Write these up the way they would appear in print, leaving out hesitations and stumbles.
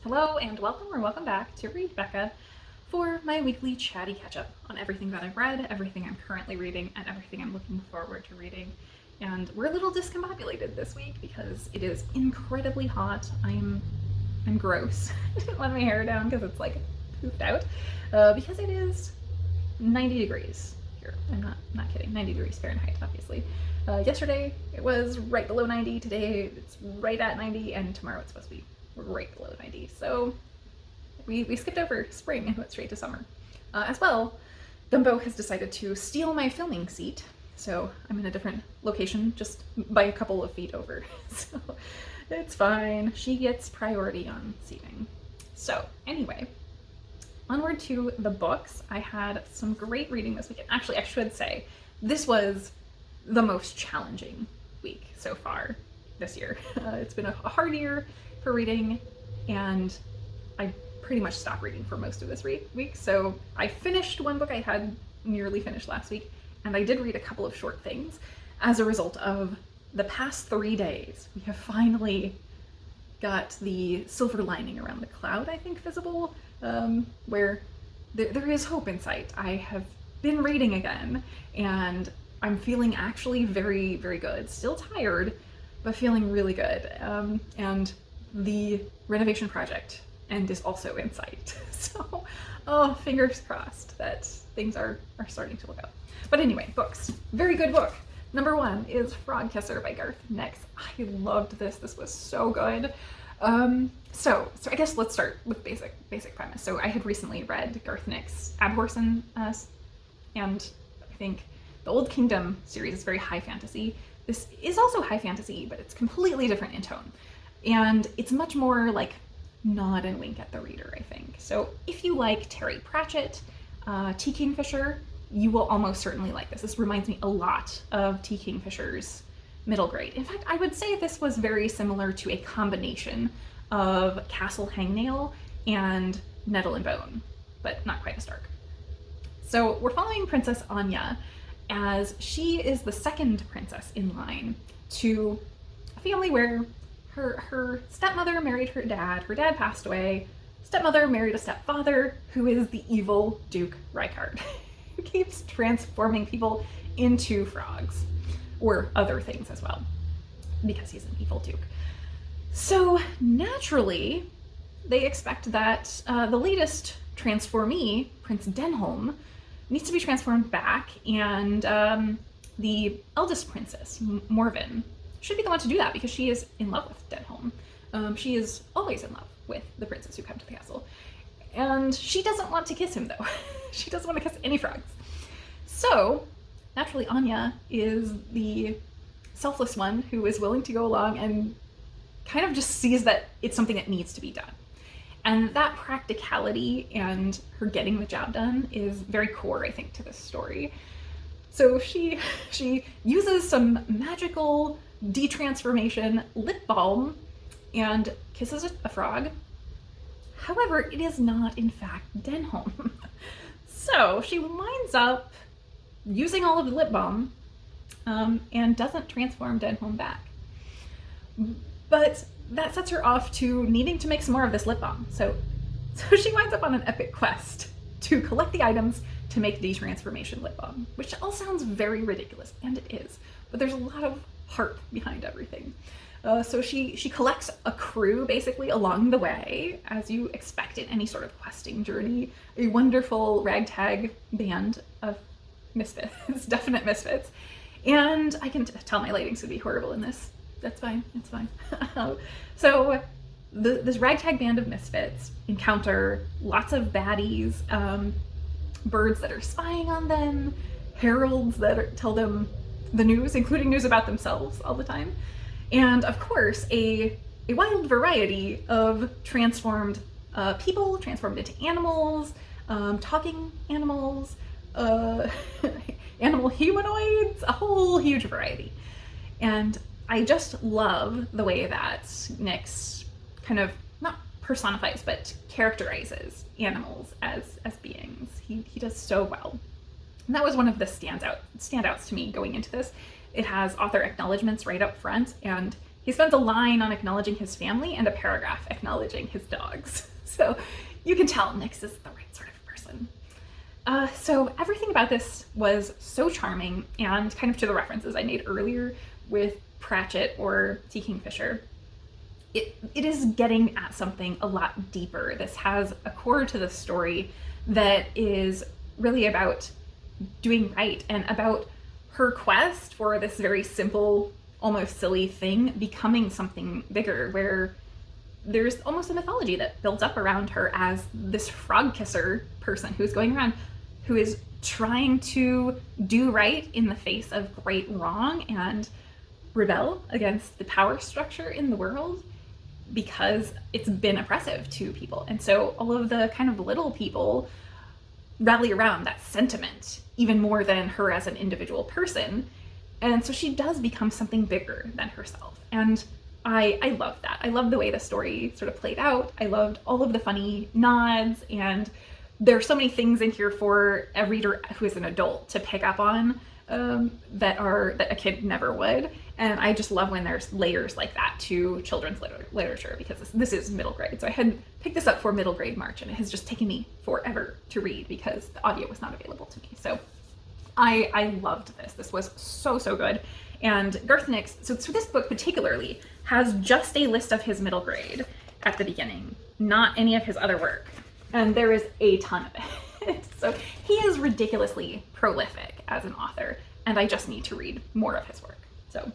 Hello and welcome or welcome back to Read Becca for my weekly chatty catch-up on everything that I've read, everything I'm currently reading, and everything I'm looking forward to reading. And we're a little discombobulated this week because it is incredibly hot. I'm gross. I didn't let my hair down because it's like poofed out. Because it is 90 degrees here. I'm not kidding. 90 degrees Fahrenheit, obviously. Yesterday it was right below 90. Today it's right at 90, and tomorrow it's supposed to be right below 90. So we skipped over spring and went straight to summer. As well, Dumbo has decided to steal my filming seat, so I'm in a different location just by a couple of feet over. So it's fine. She gets priority on seating. So anyway, onward to the books. I had some great reading this weekend. Actually, I should say this was the most challenging week so far this year. It's been a hard year for reading, and I pretty much stopped reading for most of this week. So I finished one book I had nearly finished last week, and I did read a couple of short things. As a result of the past 3 days, we have finally got the silver lining around the cloud, I think, visible, where there is hope in sight. I have been reading again, and I'm feeling actually very, very good. Still tired, but feeling really good. And the renovation project end is also in sight. So, oh, fingers crossed that things are starting to look up. But anyway, books. Very good book. Number 1 is Frogkisser by Garth Nix. I loved this. This was so good. So I guess let's start with basic premise. So I had recently read Garth Nix' Abhorse and I think the Old Kingdom series is very high fantasy. This is also high fantasy, but it's completely different in tone. And it's much more like nod and wink at the reader, I think. So if you like Terry Pratchett, T. Kingfisher, you will almost certainly like this. This reminds me a lot of T. Kingfisher's middle grade. In fact, I would say this was very similar to a combination of Castle Hangnail and Nettle and Bone, but not quite as dark. So we're following Princess Anya as she is the second princess in line to a family where her stepmother married her dad passed away, stepmother married a stepfather who is the evil Duke Rykard, who keeps transforming people into frogs, or other things as well, because he's an evil duke. So naturally, they expect that the latest transformee, Prince Denholm, needs to be transformed back, and the eldest princess, Morven, should be the one to do that because she is in love with Denholm. She is always in love with the princes who come to the castle. And she doesn't want to kiss him, though. She doesn't want to kiss any frogs. So, naturally, Anya is the selfless one who is willing to go along and kind of just sees that it's something that needs to be done. And that practicality and her getting the job done is very core, I think, to this story. So she uses some magical detransformation lip balm and kisses a frog. However, it is not, in fact, Denholm. So she winds up using all of the lip balm and doesn't transform Denholm back. But that sets her off to needing to make some more of this lip balm. So she winds up on an epic quest to collect the items to make detransformation lip balm, which all sounds very ridiculous, and it is. But there's a lot of heart behind everything. So she collects a crew basically along the way, as you expect in any sort of questing journey. A wonderful ragtag band of misfits, definite misfits. And I can tell my lighting's gonna be horrible in this. That's fine, it's fine. So this ragtag band of misfits encounter lots of baddies, birds that are spying on them, heralds that tell them the news, including news about themselves all the time, and of course a wild variety of transformed people, transformed into animals, talking animals, animal humanoids, a whole huge variety. And I just love the way that Nix kind of not personifies but characterizes animals as beings. He does so well. And that was one of the standouts to me going into this. It has author acknowledgments right up front, and He spends a line on acknowledging his family and a paragraph acknowledging his dogs. So you can tell Nix is the right sort of person. So everything about this was so charming, and kind of to the references I made earlier with Pratchett or T. Kingfisher, it is getting at something a lot deeper. This has a core to the story that is really about doing right and about her quest for this very simple, almost silly thing becoming something bigger, where there's almost a mythology that builds up around her as this Frogkisser person who's going around, who is trying to do right in the face of great wrong and rebel against the power structure in the world because it's been oppressive to people. And so all of the kind of little people rally around that sentiment even more than her as an individual person. And so she does become something bigger than herself. And I love that. I love the way the story sort of played out. I loved all of the funny nods, and there are so many things in here for a reader who is an adult to pick up on that a kid never would. And I just love when there's layers like that to children's literature, because this is middle grade. So I had picked this up for middle grade March, and it has just taken me forever to read because the audio was not available to me. So I loved this. This was so good. And Garth Nix, so this book particularly has just a list of his middle grade at the beginning, not any of his other work. And there is a ton of it. So he is ridiculously prolific as an author, and I just need to read more of his work. So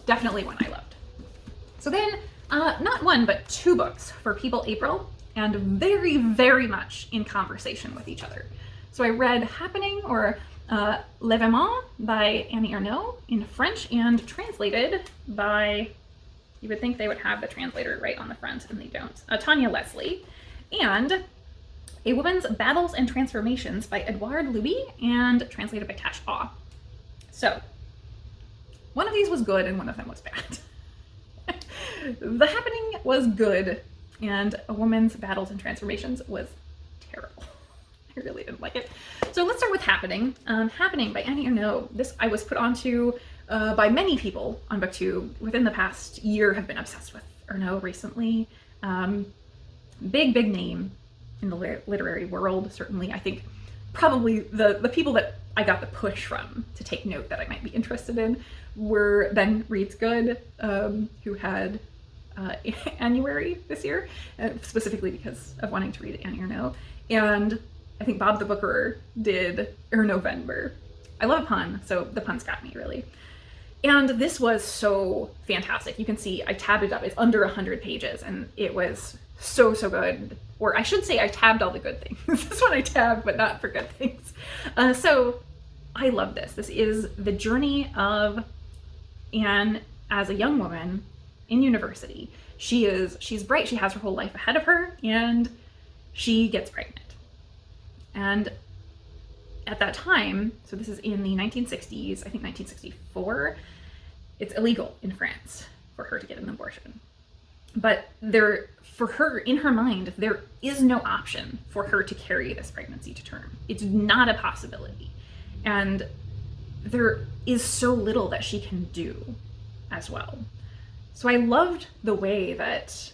definitely one I loved. So then, not one, but two books for peopleapril, and very, very much in conversation with each other. So I read Happening, or Lavie by Annie Ernaux in French, and translated by, you would think they would have the translator right on the front, and they don't, Tanya Leslie, and A Woman's Battles and Transformations by Édouard Louis, and translated by Tash Aw. So one of these was good and one of them was bad. The Happening was good, and A Woman's Battles and Transformations was terrible. I really didn't like it. So let's start with Happening. Happening by Annie Ernaux. This I was put onto by many people on BookTube within the past year. Have been obsessed with Ernaux recently. Big name in the literary world, certainly. I think probably the people that I got the push from to take note that I might be interested in were Ben Reads Good, who had Annuary this year, specifically because of wanting to read Annie Ernaux, and I think Bob the Booker did Ernaux-November. I love a pun, so the puns got me, really. And this was so fantastic. You can see I tabbed it up. It's under 100 pages, and it was so good. Or I should say I tabbed all the good things. This one I tabbed, but not for good things. So I love this. This is the journey of Anne as a young woman in university. She's bright. She has her whole life ahead of her, and she gets pregnant. And at that time, so this is in the 1960s, I think 1964, it's illegal in France for her to get an abortion. But for her, in her mind, there is no option for her to carry this pregnancy to term. It's not a possibility. And there is so little that she can do as well. So I loved the way that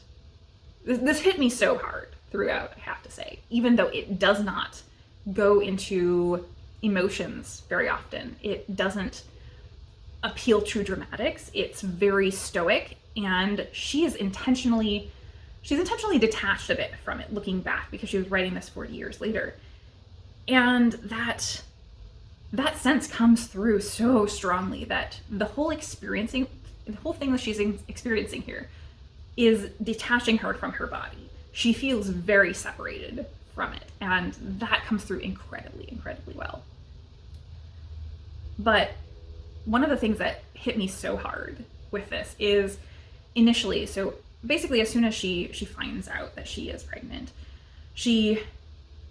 this hit me so hard throughout, I have to say, even though it does not go into emotions very often. It doesn't appeal to dramatics. It's very stoic, and she's intentionally detached a bit from it, looking back, because she was writing this 40 years later. And that sense comes through so strongly, that the whole thing that she's experiencing here is detaching her from her body. She feels very separated from it, and that comes through incredibly well. But one of the things that hit me so hard with this is initially, so basically as soon as she finds out that she is pregnant, she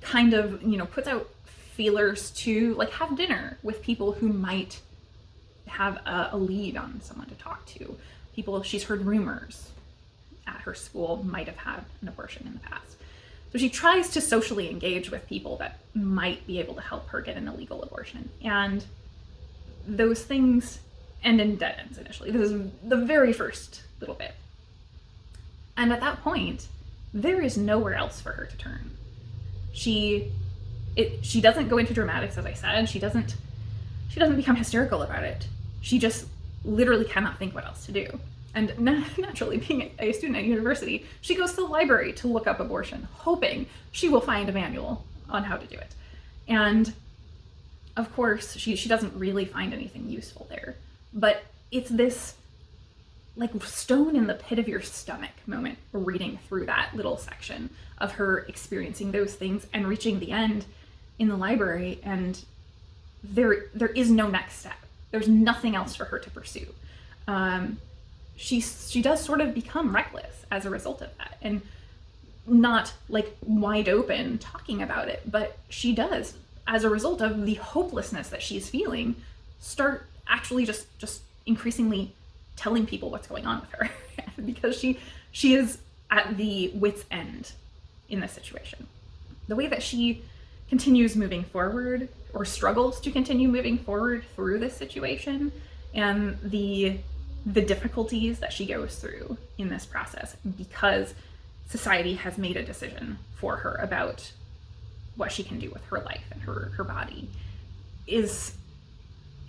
kind of, puts out feelers to like have dinner with people who might have a lead on someone to talk to. People she's heard rumors at her school might have had an abortion in the past. So she tries to socially engage with people that might be able to help her get an illegal abortion. And those things and in dead ends initially. This is the very first little bit. And at that point, there is nowhere else for her to turn. She doesn't go into dramatics, as I said. She doesn't become hysterical about it. She just literally cannot think what else to do. And naturally, being a student at university, she goes to the library to look up abortion, hoping she will find a manual on how to do it. And of course, she doesn't really find anything useful there. But it's this like stone in the pit of your stomach moment reading through that little section of her experiencing those things and reaching the end in the library, and there is no next step. There's nothing else for her to pursue. She does sort of become reckless as a result of that, and not like wide open talking about it, but she does, as a result of the hopelessness that she's feeling, start actually just increasingly telling people what's going on with her because she is at the wit's end in this situation. The way that she continues moving forward, or struggles to continue moving forward through this situation, and the difficulties that she goes through in this process because society has made a decision for her about what she can do with her life and her body is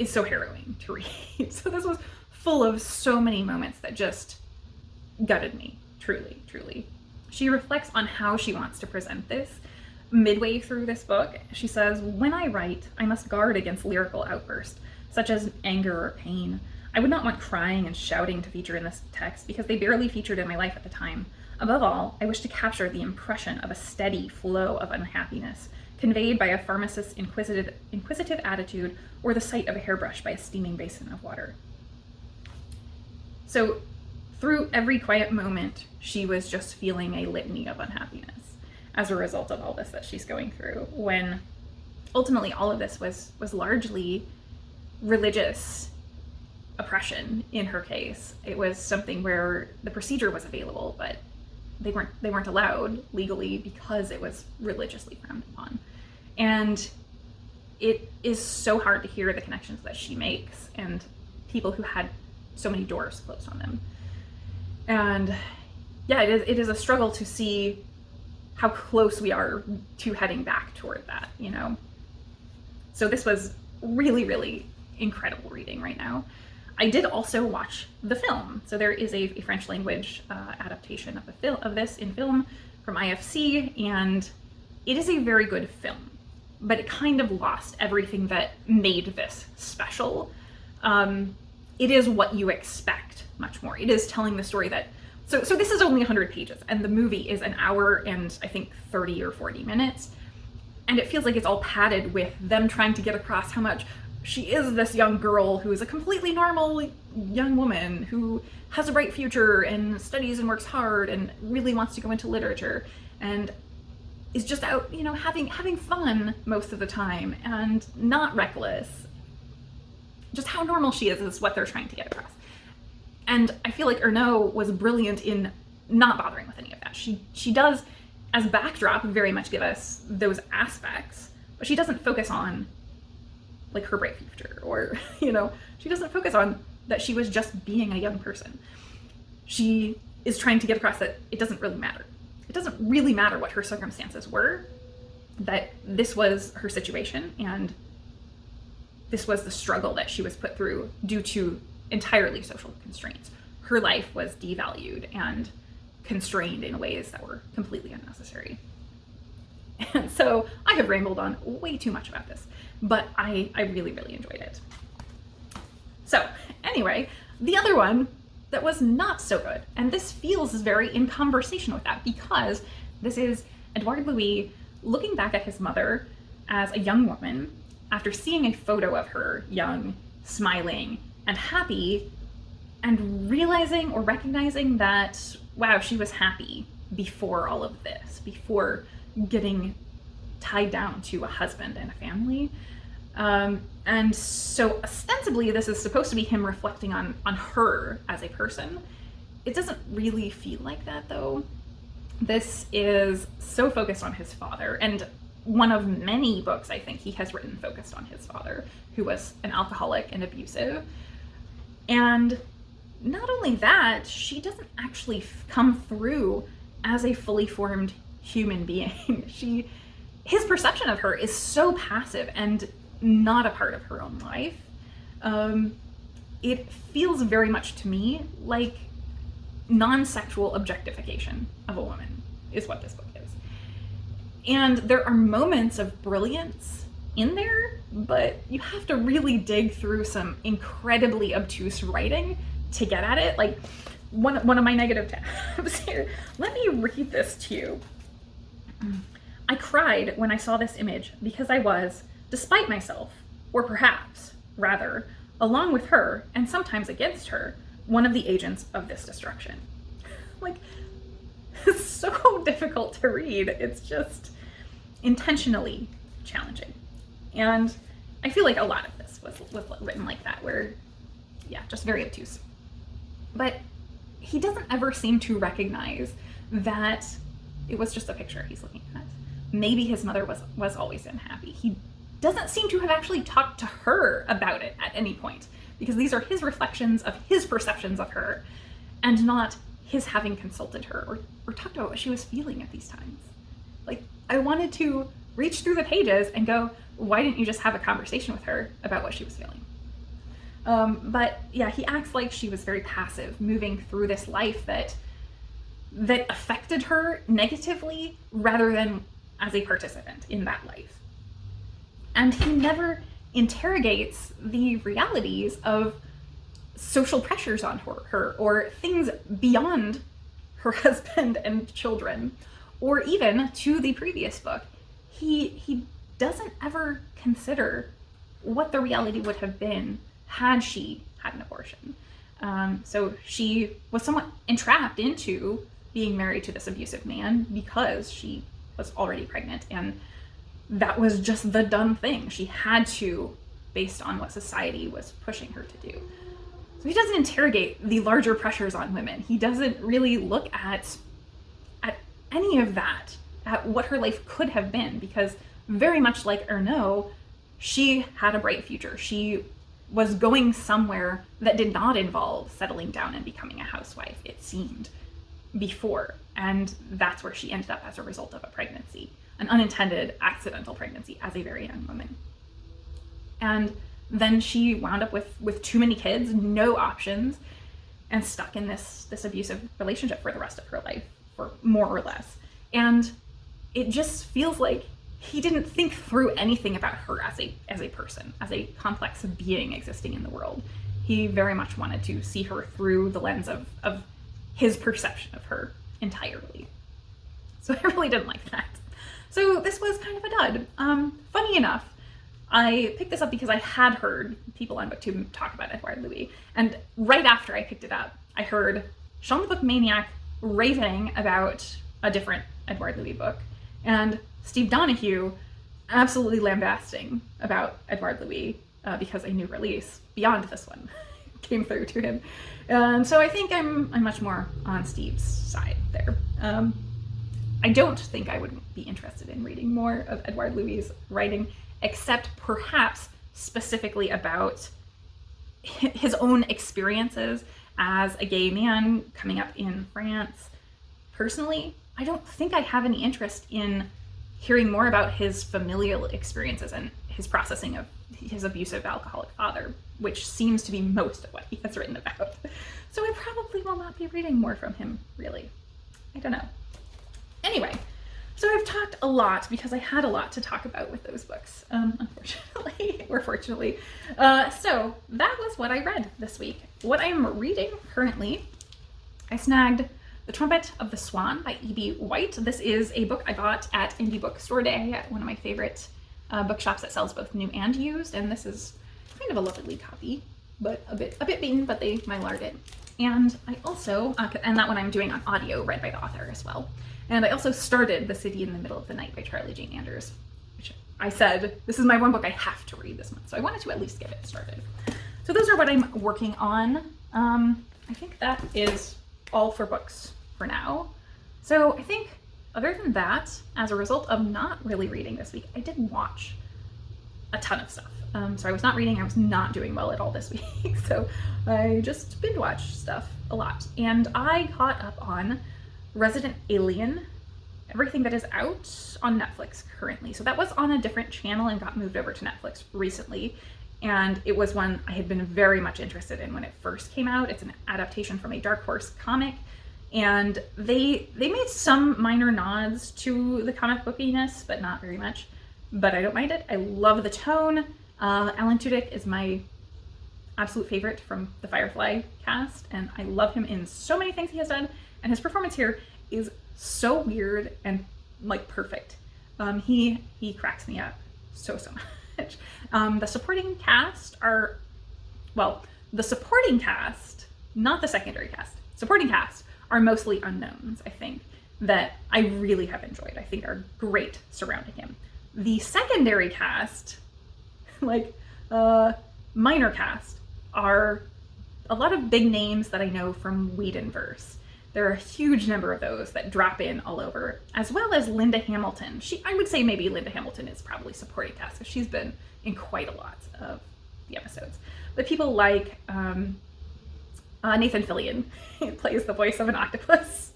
so harrowing to read. So this was full of so many moments that just gutted me, truly, truly. She reflects on how she wants to present this. Midway through this book, she says, "When I write, I must guard against lyrical outbursts, such as anger or pain. I would not want crying and shouting to feature in this text because they barely featured in my life at the time. Above all, I wish to capture the impression of a steady flow of unhappiness, conveyed by a pharmacist's inquisitive attitude or the sight of a hairbrush by a steaming basin of water." So through every quiet moment, she was just feeling a litany of unhappiness as a result of all this that she's going through, when ultimately all of this was largely religious oppression in her case. It was something where the procedure was available, but they weren't allowed legally because it was religiously frowned upon. And it is so hard to hear the connections that she makes and people who had so many doors closed on them. And yeah, it is a struggle to see how close we are to heading back toward that, you know? So this was really, really incredible reading right now. I did also watch the film. So there is a French language adaptation of this in film from IFC, and it is a very good film, but it kind of lost everything that made this special. It is what you expect much more. It is telling the story that, so this is only 100 pages, and the movie is an hour and I think 30 or 40 minutes, and it feels like it's all padded with them trying to get across how much she is this young girl who is a completely normal young woman who has a bright future and studies and works hard and really wants to go into literature and is just out, you know, having fun most of the time and not reckless. Just how normal she is what they're trying to get across. And I feel like Ernaux was brilliant in not bothering with any of that. She does, as backdrop, very much give us those aspects, but she doesn't focus on like her bright future, or, you know, she doesn't focus on that she was just being a young person. She is trying to get across that it doesn't really matter. It doesn't really matter what her circumstances were, that this was her situation, and this was the struggle that she was put through due to entirely social constraints. Her life was devalued and constrained in ways that were completely unnecessary. And so I have rambled on way too much about this, but I really, really enjoyed it. So anyway, the other one that was not so good, and this feels very in conversation with that, because this is Édouard Louis looking back at his mother as a young woman after seeing a photo of her young, smiling, and happy, and realizing or recognizing that, wow, she was happy before all of this, before getting tied down to a husband and a family. And so ostensibly this is supposed to be him reflecting on her as a person. It doesn't really feel like that, though. This is so focused on his father, and one of many books I think he has written focused on his father, who was an alcoholic and abusive. And not only that, she doesn't actually come through as a fully formed human being. His perception of her is so passive and not a part of her own life. It feels very much to me like non-sexual objectification of a woman is what this book is. And there are moments of brilliance in there, but you have to really dig through some incredibly obtuse writing to get at it. Like one of my negative tabs here. Let me read this to you. I cried when I saw this image because I was, despite myself, or perhaps, rather, along with her, and sometimes against her, one of the agents of this destruction. Like, it's so difficult to read. It's just intentionally challenging. And I feel like a lot of this was written like that, where, yeah, just very obtuse. But he doesn't ever seem to recognize that it was just a picture he's looking at. Maybe his mother was always unhappy. He doesn't seem to have actually talked to her about it at any point, because these are his reflections of his perceptions of her, and not his having consulted her or talked about what she was feeling at these times. Like, I wanted to reach through the pages and go, why didn't you just have a conversation with her about what she was feeling? But yeah, he acts like she was very passive, moving through this life that affected her negatively rather than as a participant in that life. And he never interrogates the realities of social pressures on her or things beyond her husband and children, or even to the previous book. He doesn't ever consider what the reality would have been had she had an abortion. So she was somewhat entrapped into being married to this abusive man because she was already pregnant, and that was just the done thing. She had to, based on what society was pushing her to do. So he doesn't interrogate the larger pressures on women. He doesn't really look at any of that, at what her life could have been, because very much like Ernaux, she had a bright future. She was going somewhere that did not involve settling down and becoming a housewife, it seemed, before. And that's where she ended up as a result of a pregnancy, an unintended, accidental pregnancy as a very young woman. And then she wound up with too many kids, no options, and stuck in this abusive relationship for the rest of her life, for more or less. And it just feels like he didn't think through anything about her as a person, as a complex being existing in the world. He very much wanted to see her through the lens of his perception of her entirely. So I really didn't like that. So this was kind of a dud. Funny enough, I picked this up because I had heard people on BookTube talk about Édouard Louis, and right after I picked it up, I heard Sean the Book Maniac raving about a different Édouard Louis book, and Steve Donahue absolutely lambasting about Édouard Louis because a new release beyond this one came through to him. And so I think I'm much more on Steve's side there. I don't think I would be interested in reading more of Édouard Louis' writing, except perhaps specifically about his own experiences as a gay man coming up in France. Personally, I don't think I have any interest in hearing more about his familial experiences and his processing of his abusive alcoholic father, which seems to be most of what he has written about. So I probably will not be reading more from him, really. I don't know. Anyway, so I've talked a lot because I had a lot to talk about with those books, unfortunately, or fortunately. So that was what I read this week. What I'm reading currently, I snagged The Trumpet of the Swan by E.B. White. This is a book I bought at Indie Bookstore Day at one of my favorite bookshops that sells both new and used, and this is kind of a lovely copy, but a bit beaten, but they mylarred it. And I also, and that one I'm doing on audio, read by the author as well. And I also started The City in the Middle of the Night by Charlie Jane Anders, which I said, this is my one book I have to read this month, so I wanted to at least get it started. So those are what I'm working on. I think that is all for books for now. So I think other than that, as a result of not really reading this week, I did watch a ton of stuff. So I was not reading, I was not doing well at all this week. So I just binge watched stuff a lot. And I caught up on Resident Alien, everything that is out on Netflix currently. So that was on a different channel and got moved over to Netflix recently. And it was one I had been very much interested in when it first came out. It's an adaptation from a Dark Horse comic. And they made some minor nods to the comic bookiness, but not very much. But I don't mind it. I love the tone. Allan Tudyk is my absolute favorite from the Firefly cast, and I love him in so many things he has done, and his performance here is so weird and like perfect. He cracks me up so much. The supporting cast are, well, the supporting cast, not the secondary cast, supporting cast are mostly unknowns, I think, that I really have enjoyed, I think are great surrounding him. The secondary cast, like minor cast, are a lot of big names that I know from Whedonverse. There are a huge number of those that drop in all over, as well as Linda Hamilton. I would say maybe Linda Hamilton is probably supporting cast, because she's been in quite a lot of the episodes. But people like Nathan Fillion plays the voice of an octopus.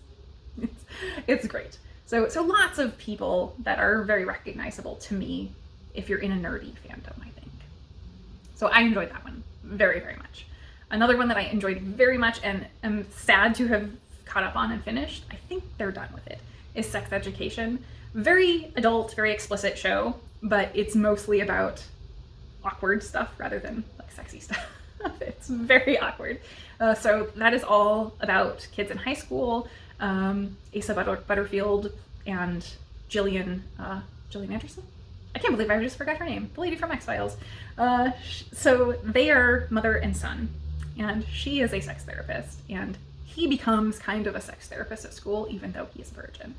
It's great. So lots of people that are very recognizable to me if you're in a nerdy fandom, I think. So I enjoyed that one very, very much. Another one that I enjoyed very much and am sad to have caught up on and finished, I think they're done with it, is Sex Education. Very adult, very explicit show, but it's mostly about awkward stuff rather than like sexy stuff. It's very awkward. So that is all about kids in high school. Asa Butterfield and Gillian Anderson? I can't believe I just forgot her name. The lady from X-Files. So they are mother and son, and she is a sex therapist, and he becomes kind of a sex therapist at school, even though he is a virgin.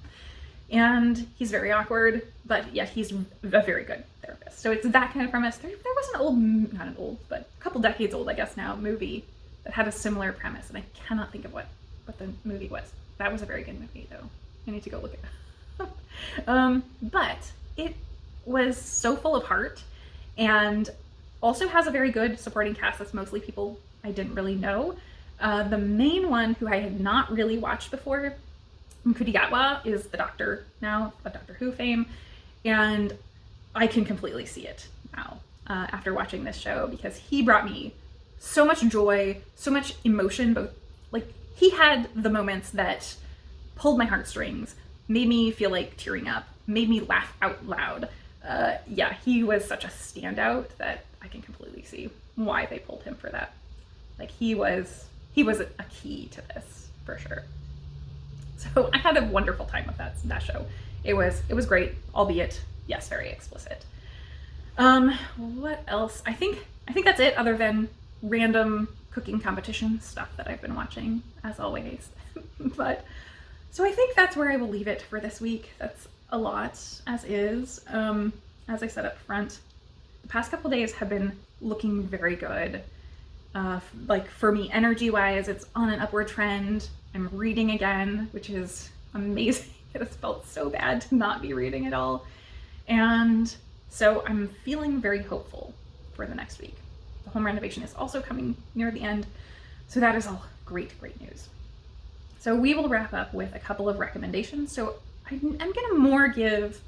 And he's very awkward, but yet he's a very good therapist. So it's that kind of premise. There was an old, not an old, but a couple decades old, I guess now, movie that had a similar premise, and I cannot think of what the movie was. That was a very good movie, though. I need to go look it up. But it was so full of heart, and also has a very good supporting cast that's mostly people I didn't really know. The main one, who I had not really watched before, Ncuti Gatwa, is the Doctor now, of Doctor Who fame, and I can completely see it now after watching this show, because he brought me so much joy, so much emotion. Both, like, he had the moments that pulled my heartstrings, made me feel like tearing up, made me laugh out loud. Yeah, he was such a standout that I can completely see why they pulled him for that. Like, he was a key to this for sure. So I had a wonderful time with that show. It was great, albeit, yes, very explicit. What else? I think that's it, other than random cooking competition stuff that I've been watching, as always. But so I think that's where I will leave it for this week. That's a lot, as is. As I said up front, the past couple days have been looking very good. Like, for me, energy-wise, it's on an upward trend. I'm reading again, which is amazing. It has felt so bad to not be reading at all. And so I'm feeling very hopeful for the next week. The home renovation is also coming near the end, so that is all great news. So we will wrap up with a couple of recommendations. So I'm gonna more give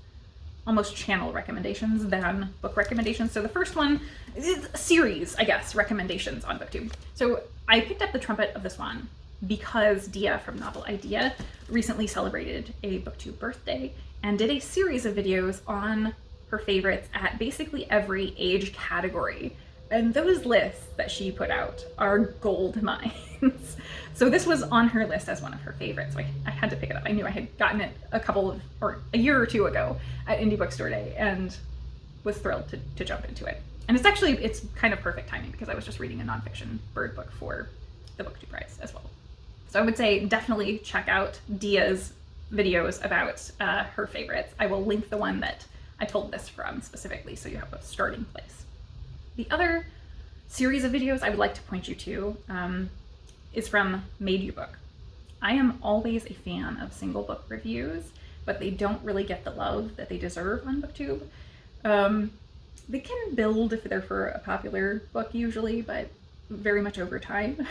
almost channel recommendations than book recommendations. So the first one is a series, I guess, recommendations on BookTube. So I picked up The Trumpet of the Swan because Dia from Novel Idea recently celebrated a BookTube birthday and did a series of videos on her favorites at basically every age category. And those lists that she put out are gold mines. So this was on her list as one of her favorites. So I had to pick it up. I knew I had gotten it a year or two ago at Indie Bookstore Day and was thrilled to jump into it. And it's kind of perfect timing because I was just reading a nonfiction bird book for the BookTube Prize as well. So I would say definitely check out Dia's videos about her favorites. I will link the one that I pulled this from specifically so you have a starting place. The other series of videos I would like to point you to is from Made You Book. I am always a fan of single book reviews, but they don't really get the love that they deserve on BookTube. They can build if they're for a popular book usually, but very much over time.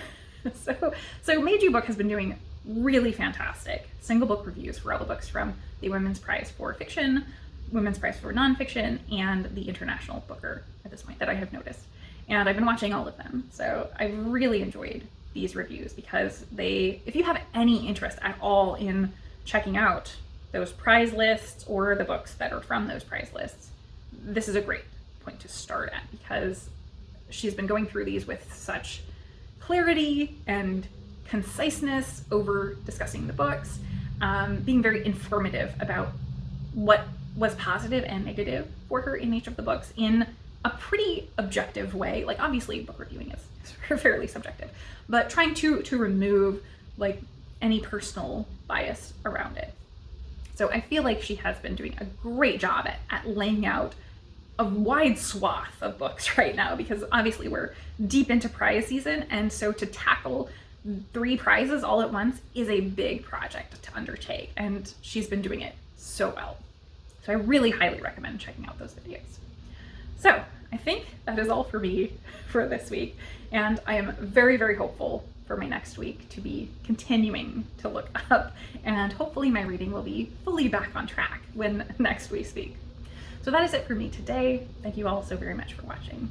So Meiji Book has been doing really fantastic single book reviews for all the books from the Women's Prize for Fiction, Women's Prize for Nonfiction, and the International Booker at this point that I have noticed. And I've been watching all of them. So I've really enjoyed these reviews because if you have any interest at all in checking out those prize lists or the books that are from those prize lists, this is a great point to start at because she's been going through these with such clarity and conciseness over discussing the books, being very informative about what was positive and negative for her in each of the books in a pretty objective way. Like, obviously book reviewing is fairly subjective, but trying to remove like any personal bias around it. So I feel like she has been doing a great job at laying out a wide swath of books right now, because obviously we're deep into prize season, and so to tackle 3 prizes all at once is a big project to undertake, and she's been doing it so well. So I really highly recommend checking out those videos. So I think that is all for me for this week, and I am very, very hopeful for my next week to be continuing to look up, and hopefully my reading will be fully back on track when next we speak. So that is it for me today. Thank you all so very much for watching.